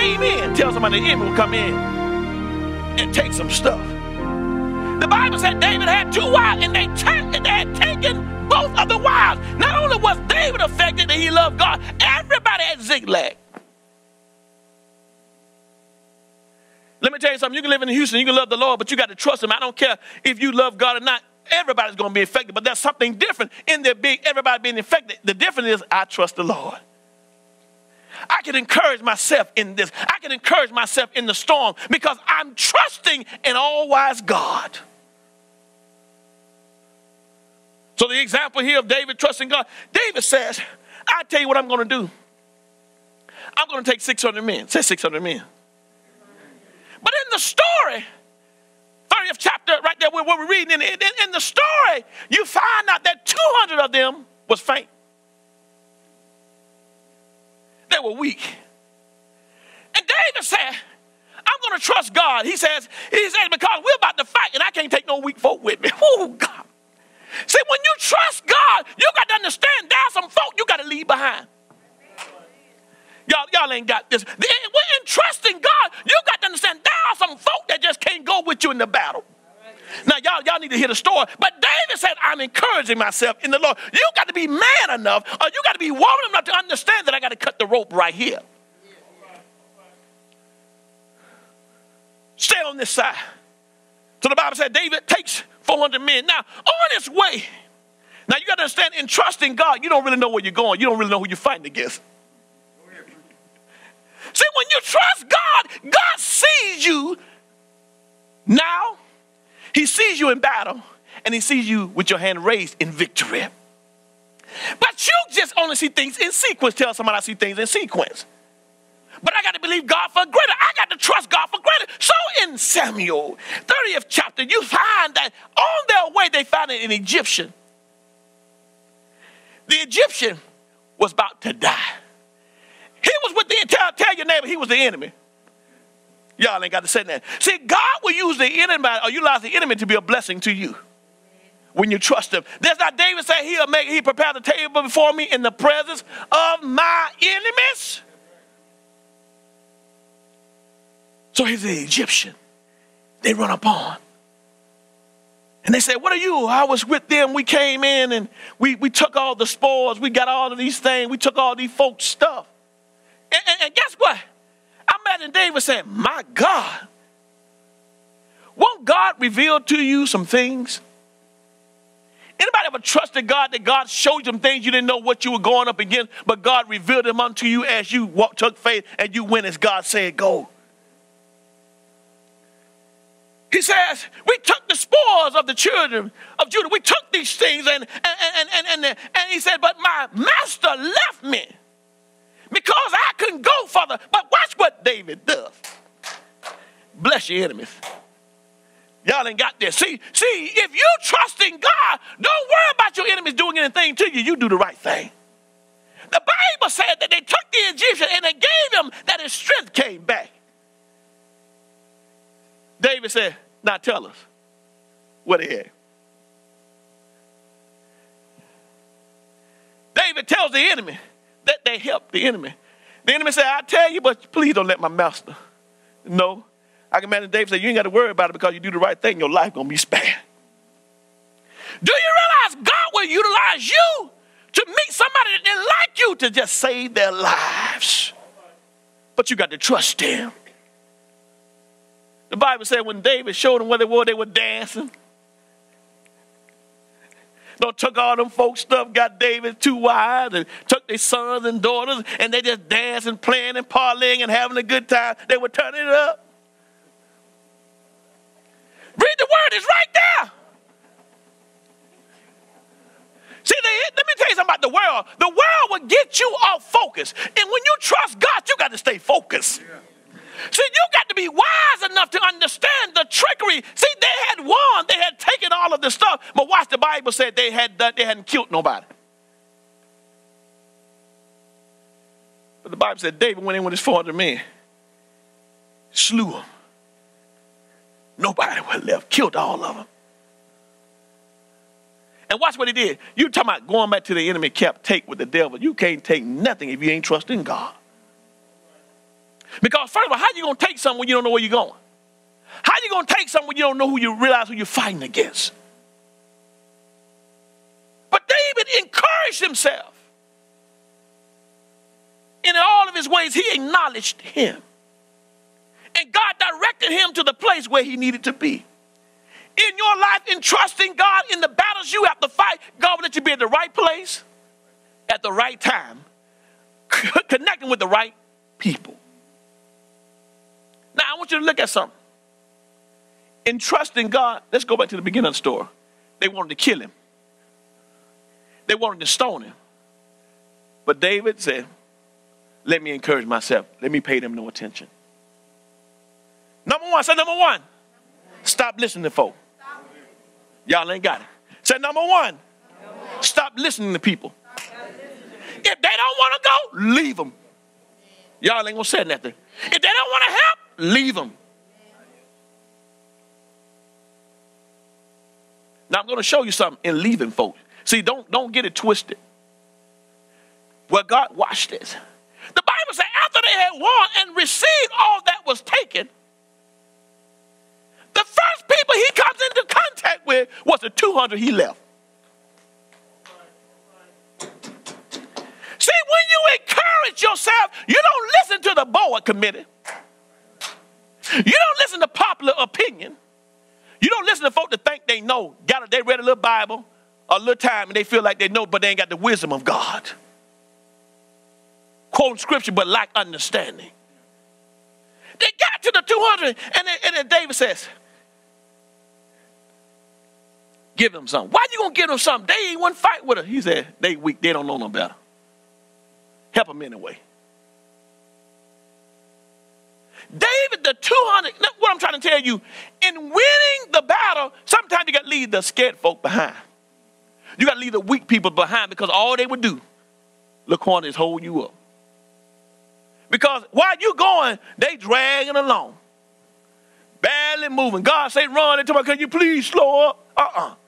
came in, tell somebody the enemy will come in and take some stuff. The Bible said David had 2 wives, and they had taken both of the wives. Not only was David affected that he loved God, everybody at Ziklag. Let me tell you something. You can live in Houston, you can love the Lord, but you got to trust him. I don't care if you love God or not. Everybody's going to be affected, but there's something different in there everybody being affected. The difference is I trust the Lord. I can encourage myself in this. I can encourage myself in the storm because I'm trusting in all-wise God. So the example here of David trusting God, David says, I tell you what I'm going to do. I'm going to take 600 men. Say 600 men. But in the story, 30th chapter, right there where we're reading, in the story, you find out that 200 of them was faint. They were weak. And David said, I'm going to trust God. He says, because we're about to fight, and I can't take no weak folk with me. Oh, God. See, when you trust God, you got to understand there's some folk you got to leave behind. Y'all ain't got this. In trusting God, you got to understand there are some folk that just can't go with you in the battle. Now, y'all need to hear the story. But David said, I'm encouraging myself in the Lord. You got to be man enough, or you got to be woman enough to understand that I got to cut the rope right here. Stay on this side. So the Bible said David takes 400 men. Now, on his way, now you got to understand, in trusting God, you don't really know where you're going. You don't really know who you're fighting against. See, when you trust God, God sees you now. He sees you in battle, and he sees you with your hand raised in victory. But you just only see things in sequence. Tell somebody I see things in sequence. But I got to believe God for greater. I got to trust God for greater. So in Samuel, 30th chapter, you find that on their way they found an Egyptian. The Egyptian was about to die. He was with the, tell your neighbor he was the enemy. Y'all ain't got to say that. See, God will use the enemy or utilize the enemy to be a blessing to you when you trust him. That's not David said he prepared the table before me in the presence of my enemies. So he's the Egyptian. They run upon. And they said, what are you? I was with them. We came in and we took all the spoils. We got all of these things. We took all these folks' stuff. And guess what? I imagine David saying, my God, won't God reveal to you some things? Anybody ever trusted God that God showed you some things you didn't know what you were going up against, but God revealed them unto you as you took faith and you went as God said go? He says, we took the spoils of the children of Judah. We took these things and he said, but my master left me because I couldn't go further. But watch what David does. Bless your enemies. Y'all ain't got this. See, if you trust in God, don't worry about your enemies doing anything to you. You do the right thing. The Bible said that they took the Egyptian and they gave him that his strength came back. David said, now tell us what he had. David tells the enemy that they helped the enemy. The enemy said, I tell you, but please don't let my master know. I can imagine David said, you ain't got to worry about it because you do the right thing. Your life going to be spared. Do you realize God will utilize you to meet somebody that didn't like you to just save their lives? But you got to trust him. The Bible said when David showed them where they were dancing. Don't took all them folks stuff, got David 2 wives, and took their sons and daughters, and they just dancing, playing, and parlaying, and having a good time. They were turning it up. Read the word, it's right there. See, let me tell you something about the world. The world will get you off focus. And when you trust God, you got to stay focused. Yeah. See, you got to be wise enough to understand the trickery. See, they had won. They had taken all of this stuff. But watch, the Bible said they hadn't killed nobody. But the Bible said David went in with his 400 men. Slew them. Nobody was left. Killed all of them. And watch what he did. You talking about going back to the enemy camp, take with the devil. You can't take nothing if you ain't trusting God. Because first of all, how you going to take something when you don't know where you're going? How you going to take something when you don't know who you realize who you're fighting against? But David encouraged himself. In all of his ways, he acknowledged him. And God directed him to the place where he needed to be. In your life, in trusting God in the battles you have to fight, God will let you be at the right place at the right time, connecting with the right people. Now, I want you to look at something. In trusting God, let's go back to the beginning of the story. They wanted to kill him. They wanted to stone him. But David said, let me encourage myself. Let me pay them no attention. Number one, say number one. Stop listening to folk. Y'all ain't got it. Say number one. Stop listening to people. If they don't want to go, leave them. Y'all ain't going to say nothing. If they don't want to help, leave them. Now I'm going to show you something in leaving folks. See, don't get it twisted. Well, God, watch this. The Bible said after they had won and received all that was taken, the first people he comes into contact with was the 200 he left. See, when you encourage yourself, you don't listen to the board committee. You don't listen to popular opinion. You don't listen to folk that think they know. They read a little Bible, a little time, and they feel like they know, but they ain't got the wisdom of God. Quoting scripture, but lack understanding. They got to the 200, and then David says, give them something. Why you going to give them something? They ain't one fight with her. He said, they weak. They don't know no better. Help them anyway. David, the 200, what I'm trying to tell you, in winning the battle, sometimes you got to leave the scared folk behind. You got to leave the weak people behind because all they would do, look on, is hold you up. Because while you going, they dragging along. Barely moving. God say run. They tell me, can you please slow up?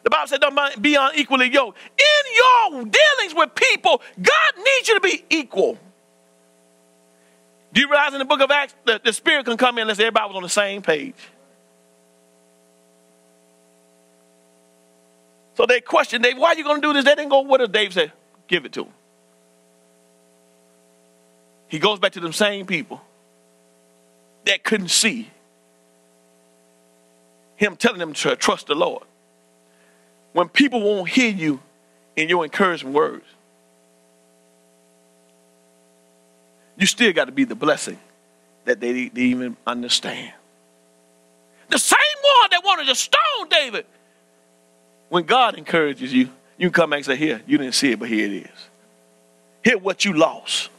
The Bible said don't be unequally yoked. In your dealings with people, God needs you to be equal. Do you realize in the book of Acts, the Spirit can come in unless everybody was on the same page? So they questioned David, why are you going to do this? They didn't go with it. David said, give it to him. He goes back to them same people that couldn't see him telling them to trust the Lord. When people won't hear you in your encouraging words, you still got to be the blessing that they didn't even understand. The same one that wanted to stone David, when God encourages you, you can come back and say, here, you didn't see it, but here it is. Here what you lost.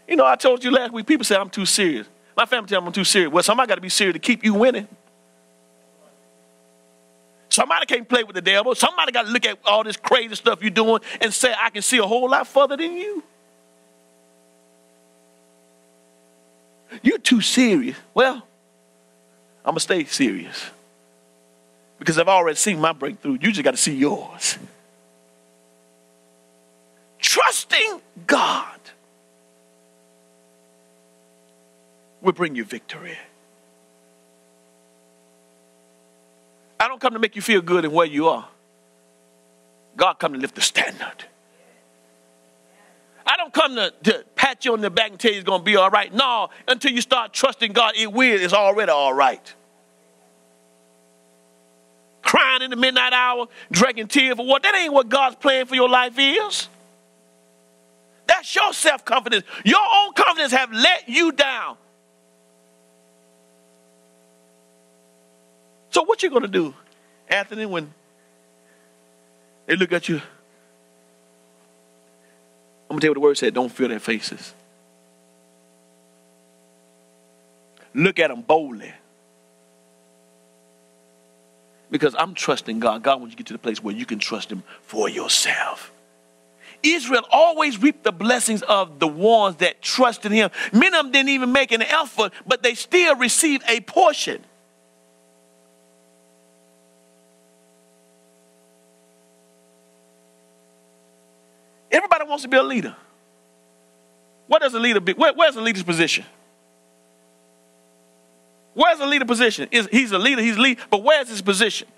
You know, I told you last week, people say I'm too serious. My family tell me I'm too serious. Well, somebody got to be serious to keep you winning. Somebody can't play with the devil. Somebody got to look at all this crazy stuff you're doing and say, I can see a whole lot further than you. You're too serious. Well, I'm going to stay serious. Because I've already seen my breakthrough. You just got to see yours. Trusting God will bring you victory. I don't come to make you feel good in where you are. God come to lift the standard. I don't come to pat you on the back and tell you it's going to be all right. No, until you start trusting God, it will. It's already all right. Crying in the midnight hour, drinking tears for what? That ain't what God's plan for your life is. That's your self-confidence. Your own confidence have let you down. So what you going to do, Anthony, when they look at you? I'm going to tell you what the word said. Don't fear their faces. Look at them boldly. Because I'm trusting God. God wants you to get to the place where you can trust him for yourself. Israel always reaped the blessings of the ones that trusted him. Many of them didn't even make an effort, but they still received a portion. Everybody wants to be a leader. What does a leader be? Where's the leader's position? Where's the leader position? He's a leader, he's lead, but where's his position?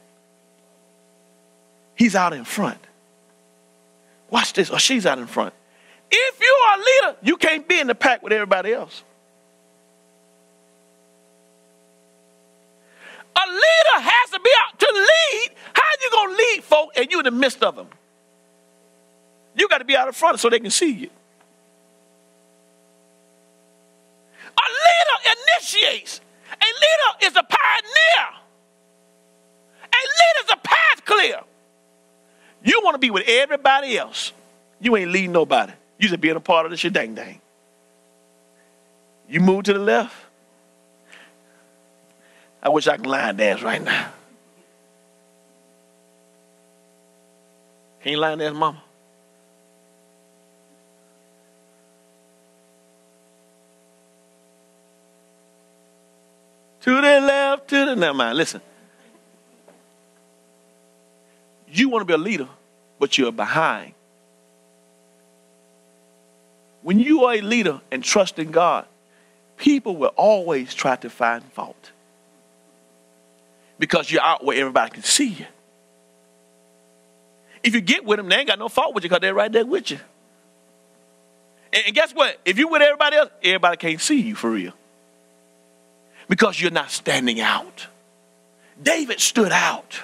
He's out in front. Watch this, or she's out in front. If you are a leader, you can't be in the pack with everybody else. A leader has to be out to lead. How are you going to lead folk and you're in the midst of them? You got to be out in front so they can see you. A leader initiates. A leader is a pioneer. A leader is a path clear. You want to be with everybody else. You ain't leading nobody. You just being a part of the shedang dang. You move to the left. I wish I could line dance right now. Can you line dance, mama? To the left, to the... Never mind, listen. You want to be a leader, but you're behind. When you are a leader and trust in God, people will always try to find fault. Because you're out where everybody can see you. If you get with them, they ain't got no fault with you because they're right there with you. And guess what? If you're with everybody else, everybody can't see you for real. Because you're not standing out. David stood out.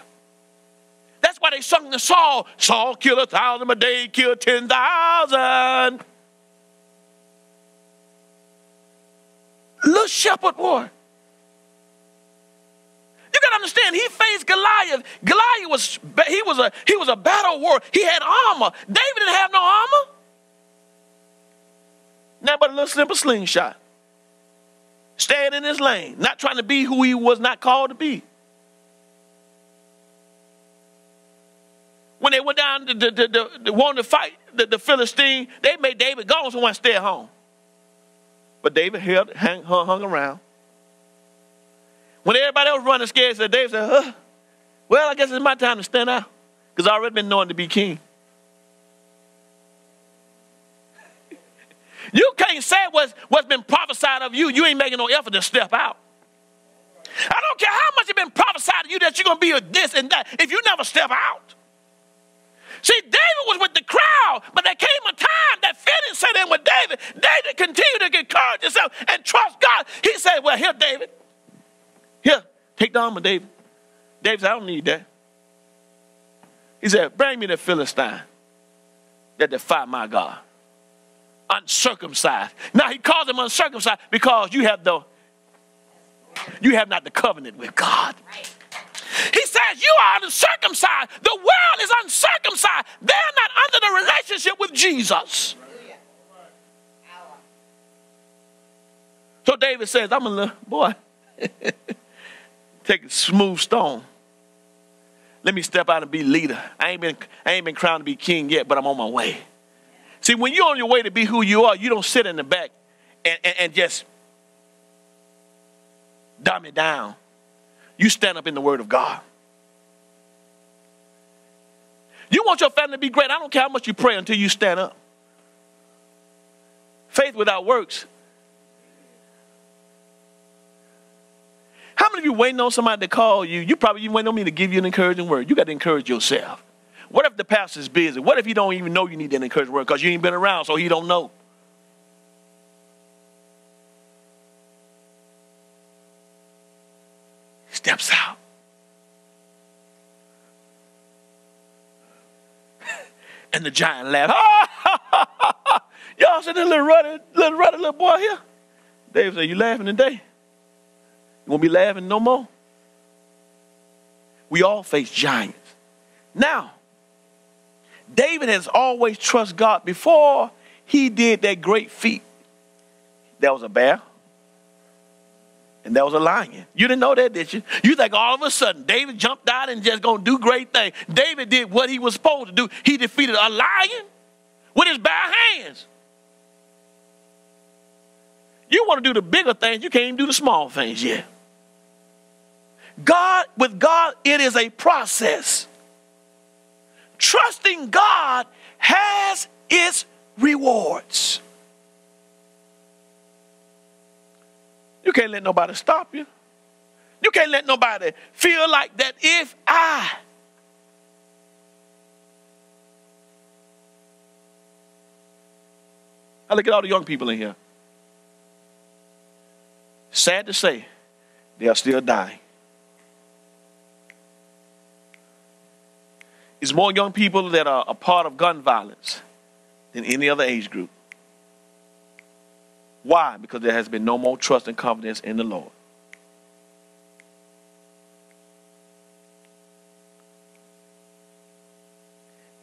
That's why they sung the song, Saul killed 1,000, but David killed 10,000. Little shepherd boy. You got to understand, he faced Goliath. Goliath was a battle warrior. He had armor. David didn't have no armor. Nothing but a little simple slingshot. Staying in his lane, not trying to be who he was not called to be. When they went down to want to fight the Philistine, they made David go, so he wanted to stay at home. But David hung around. When everybody else running scared, David said, well, I guess it's my time to stand out. Because I've already been known to be king. You can't say what's been prophesied of you. You ain't making no effort to step out. I don't care how much it's been prophesied to you that you're going to be a this and that if you never step out. See, David was with the crowd, but there came a time that fear didn't set in with David. David continued to encourage himself and trust God. He said, well, here, David. Here, take the armor, David. David said, I don't need that. He said, bring me the Philistine that defy my God. Uncircumcised. Now he calls him uncircumcised because you have not the covenant with God. Right. He says you are uncircumcised. The world is uncircumcised. They're not under the relationship with Jesus. So David says, I'm a little boy. Take a smooth stone. Let me step out and be leader. I ain't been crowned to be king yet, but I'm on my way. See, when you're on your way to be who you are, you don't sit in the back and just dumb it down. You stand up in the word of God. You want your family to be great. I don't care how much you pray until you stand up. Faith without works. How many of you waiting on somebody to call you? You probably waiting on me to give you an encouraging word. You got to encourage yourself. What if the pastor's busy? What if he don't even know you need an encouraging word because you ain't been around, so he don't know? Steps out. And the giant laughed. Y'all see this little ruddy little boy here? David said, you laughing today? You won't be laughing no more? We all face giants. Now, David has always trusted God. Before he did that great feat, there was a bear and there was a lion. You didn't know that, did you? You think all of a sudden David jumped out and just going to do great things. David did what he was supposed to do. He defeated a lion with his bare hands. You want to do the bigger things, you can't even do the small things yet. With God, it is a process. Trusting God has its rewards. You can't let nobody stop you. You can't let nobody feel like that if I look at all the young people in here. Sad to say, they are still dying. It's more young people that are a part of gun violence than any other age group. Why? Because there has been no more trust and confidence in the Lord.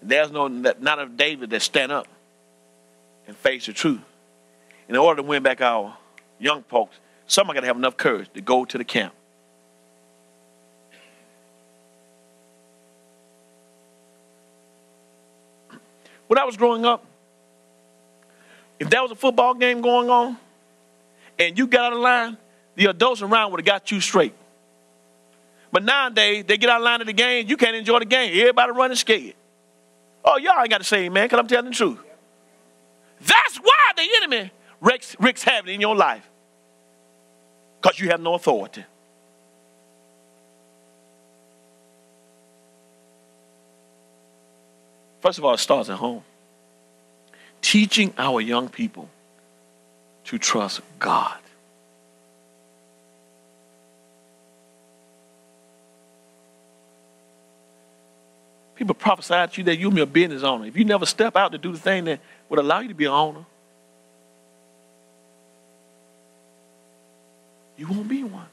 There's not a David that stand up and face the truth. In order to win back our young folks, somebody got to have enough courage to go to the camp. When I was growing up, if there was a football game going on and you got out of line, the adults around would have got you straight. But nowadays, they get out of line of the game, you can't enjoy the game. Everybody running scared. Oh, y'all ain't got to say amen, because I'm telling the truth. That's why the enemy wreaks havoc in your life. Because you have no authority. First of all, it starts at home. Teaching our young people to trust God. People prophesy to you that you'll be a business owner. If you never step out to do the thing that would allow you to be an owner, you won't be one.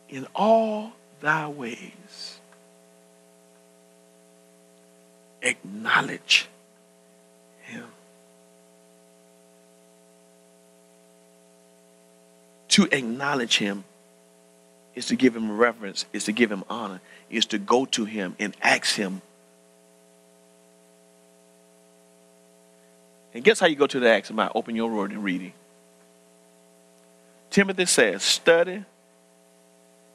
In all thy ways, acknowledge him. To acknowledge him is to give him reverence, is to give him honor, is to go to him and ask him. And guess how you go to the ask him? By open your word and reading. Timothy says, study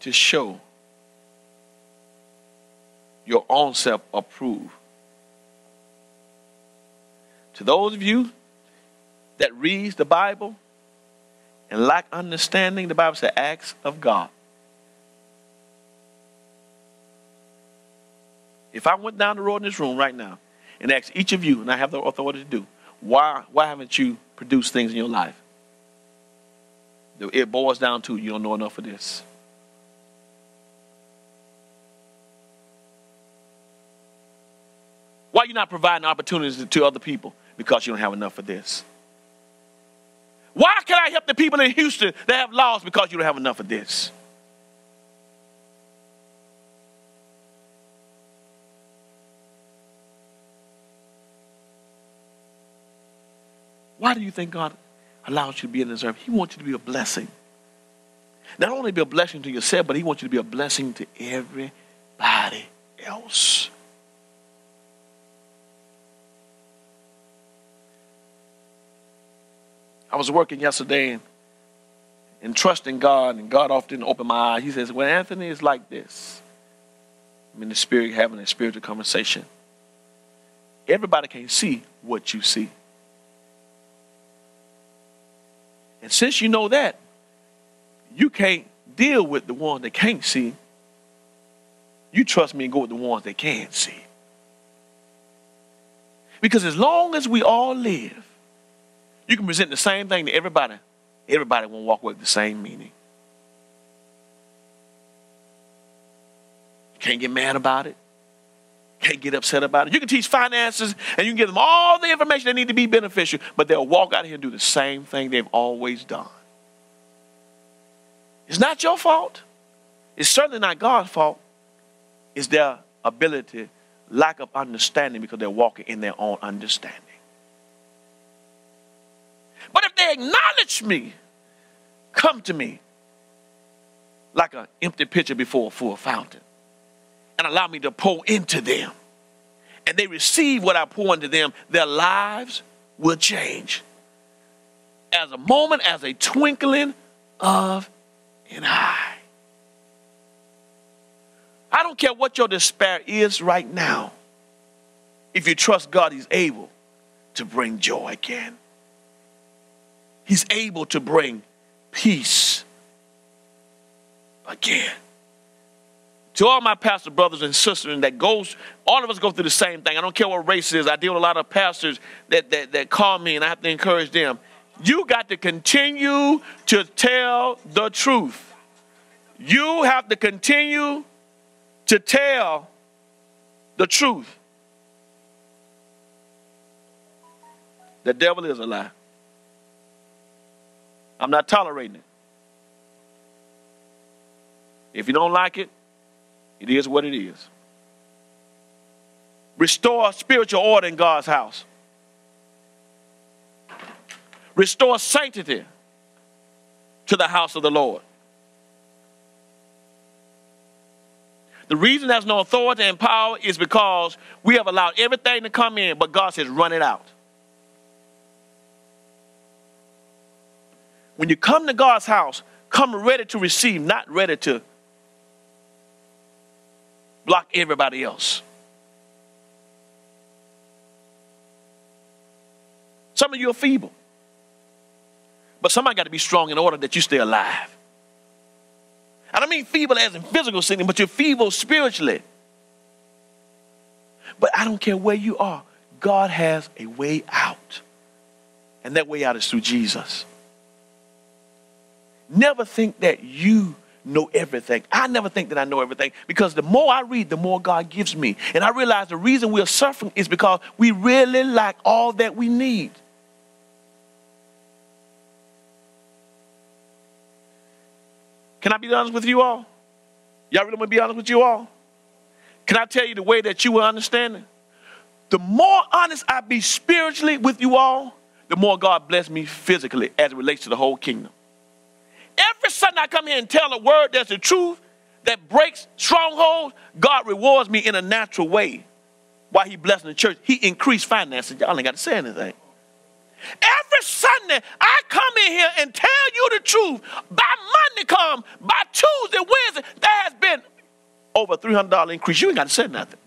to show your own self approved. To those of you that reads the Bible and lack understanding, the Bible says, acts of God. If I went down the road in this room right now and asked each of you, and I have the authority to do, why haven't you produced things in your life? It boils down to you don't know enough of this. Why are you not providing opportunities to other people? Because you don't have enough of this. Why can I help the people in Houston that have lost? Because you don't have enough of this. Why do you think God allows you to be in this earth? He wants you to be a blessing. Not only be a blessing to yourself, but he wants you to be a blessing to everybody else. I was working yesterday and trusting God, and God often opened my eyes. He says, well, Anthony, is like this. I'm in the spirit, having a spiritual conversation. Everybody can't see what you see. And since you know that, you can't deal with the ones that can't see. You trust me and go with the ones that can see. Because as long as we all live, you can present the same thing to everybody. Everybody won't walk with the same meaning. You can't get mad about it. Can't get upset about it. You can teach finances and you can give them all the information they need to be beneficial, but they'll walk out here and do the same thing they've always done. It's not your fault. It's certainly not God's fault. It's their ability, lack of understanding, because they're walking in their own understanding. But if they acknowledge me, come to me like an empty pitcher before a full fountain and allow me to pour into them, and they receive what I pour into them, their lives will change. As a moment, as a twinkling of an eye. I don't care what your despair is right now. If you trust God, he's able to bring joy again. He's able to bring peace again. To all my pastor brothers and sisters, and all of us go through the same thing. I don't care what race it is. I deal with a lot of pastors that call me, and I have to encourage them. You got to continue to tell the truth. You have to continue to tell the truth. The devil is a lie. I'm not tolerating it. If you don't like it, it is what it is. Restore spiritual order in God's house. Restore sanctity to the house of the Lord. The reason there's no authority and power is because we have allowed everything to come in, but God says, run it out. When you come to God's house, come ready to receive, not ready to block everybody else. Some of you are feeble. But somebody got to be strong in order that you stay alive. I don't mean feeble as in physical sickness, but you're feeble spiritually. But I don't care where you are. God has a way out. And that way out is through Jesus. Never think that you know everything. I never think that I know everything, because the more I read, the more God gives me. And I realize the reason we're suffering is because we really lack all that we need. Can I be honest with you all? Y'all really want to be honest with you all? Can I tell you the way that you will understand it? The more honest I be spiritually with you all, the more God bless me physically as it relates to the whole kingdom. Every Sunday I come here and tell a word that's the truth, that breaks strongholds, God rewards me in a natural way. While he blessing the church, he increased finances. Y'all ain't got to say anything. Every Sunday I come in here and tell you the truth. By Monday come, by Tuesday, Wednesday, there has been over $300 increase. You ain't got to say nothing.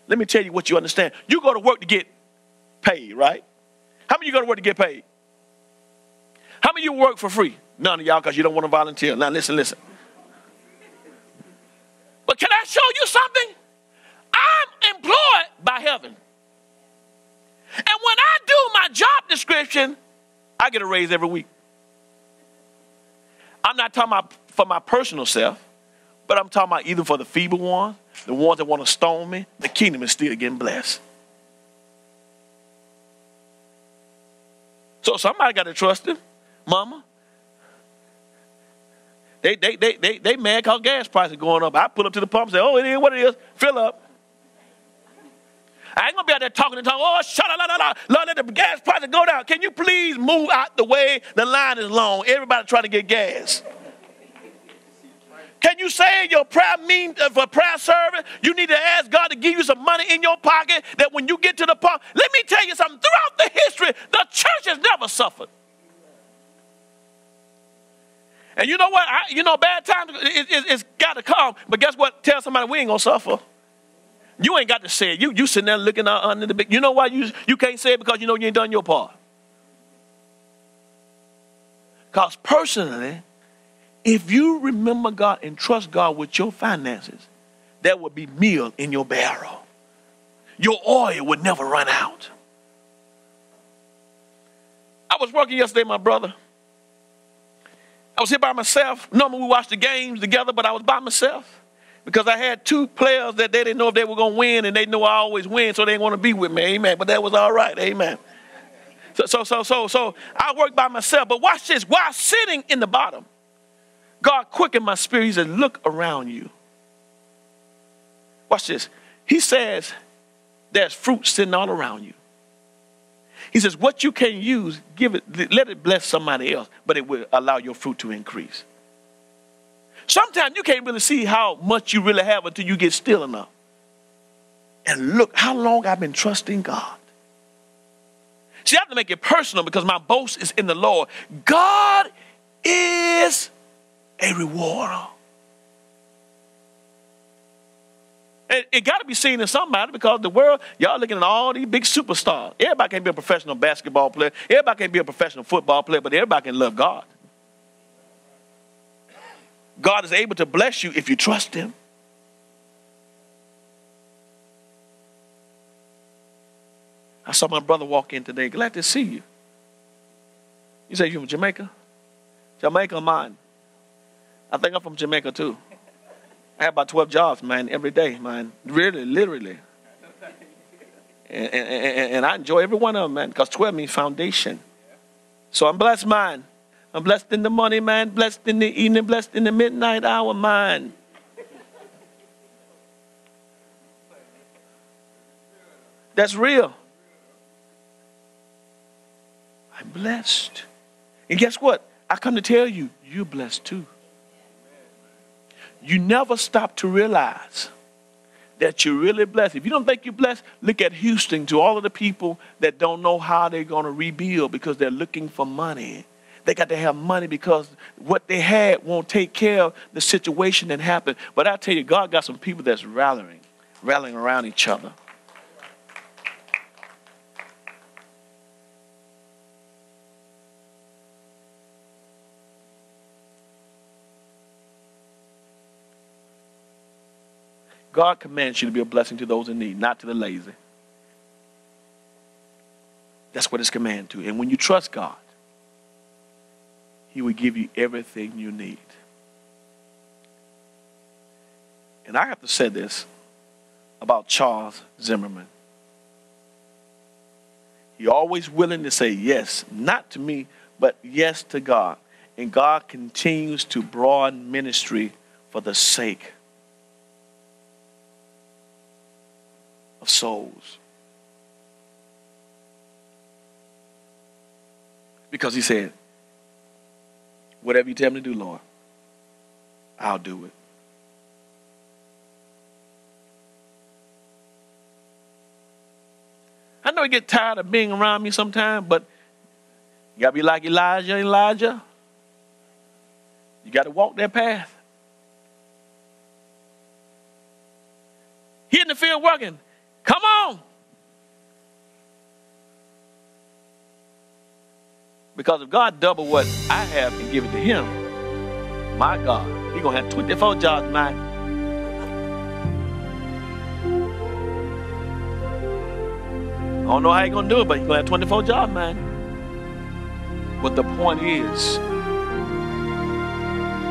Let me tell you what you understand. You go to work to get paid, right? How many of you go to work to get paid? How many of you work for free? None of y'all, because you don't want to volunteer. Now listen. But can I show you something? I'm employed by heaven. And when I do my job description, I get a raise every week. I'm not talking about for my personal self, but I'm talking about either for the feeble ones, the ones that want to stone me. The kingdom is still getting blessed. So somebody got to trust him. Mama, they mad because gas prices going up. I pull up to the pump and say, oh, it is what it is. Fill up. I ain't going to be out there talking, oh, shut up, Lord, let the gas prices go down. Can you please move out the way? The line is long. Everybody trying to get gas. Can you say in your prayer for prayer service, you need to ask God to give you some money in your pocket that when you get to the pump, let me tell you something. Throughout the history, the church has never suffered. And you know what? Bad times, it's got to come. But guess what? Tell somebody we ain't going to suffer. You ain't got to say it. You sitting there looking out under the big. You know why you can't say it? Because you know you ain't done your part. Because personally, if you remember God and trust God with your finances, there will be meal in your barrel. Your oil would never run out. I was working yesterday, my brother. I was here by myself. Normally we watch the games together, but I was by myself because I had two players that they didn't know if they were going to win, and they know I always win, so they didn't want to be with me. Amen. But that was all right. Amen. So I worked by myself. But watch this. While sitting in the bottom, God quickened my spirit. He said, look around you. Watch this. He says, there's fruit sitting all around you. He says, what you can use, give it, let it bless somebody else, but it will allow your fruit to increase. Sometimes you can't really see how much you really have until you get still enough. And look how long I've been trusting God. See, I have to make it personal because my boast is in the Lord. God is a rewarder It got to be seen in somebody, because the world, y'all looking at all these big superstars. Everybody can't be a professional basketball player. Everybody can't be a professional football player, but everybody can love God. God is able to bless you if you trust him. I saw my brother walk in today. Glad to see you. You say you from Jamaica? Jamaica mine. I think I'm from Jamaica too. I have about 12 jobs, man, every day, man. Really, literally. And I enjoy every one of them, man, because 12 means foundation. So I'm blessed, man. I'm blessed in the morning, man. Blessed in the evening. Blessed in the midnight hour, man. That's real. I'm blessed. And guess what? I come to tell you, you're blessed too. You never stop to realize that you're really blessed. If you don't think you're blessed, look at Houston, to all of the people that don't know how they're going to rebuild because they're looking for money. They got to have money because what they had won't take care of the situation that happened. But I tell you, God got some people that's rallying around each other. God commands you to be a blessing to those in need, not to the lazy. That's what it's commanded to. And when you trust God, he will give you everything you need. And I have to say this about Charles Zimmerman. He's always willing to say yes, not to me, but yes to God. And God continues to broaden ministry for the sake of souls. Because he said, whatever you tell me to do, Lord, I'll do it. I know you get tired of being around me sometimes, but you got to be like Elijah. You got to walk that path. He in the field working. Come on. Because if God double what I have and give it to him, my God, he's going to have 24 jobs, man. I don't know how he's going to do it, but he's going to have 24 jobs, man. But the point is,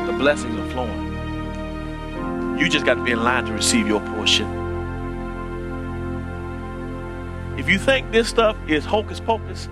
the blessings are flowing. You just got to be in line to receive your portion. If you think this stuff is hocus pocus,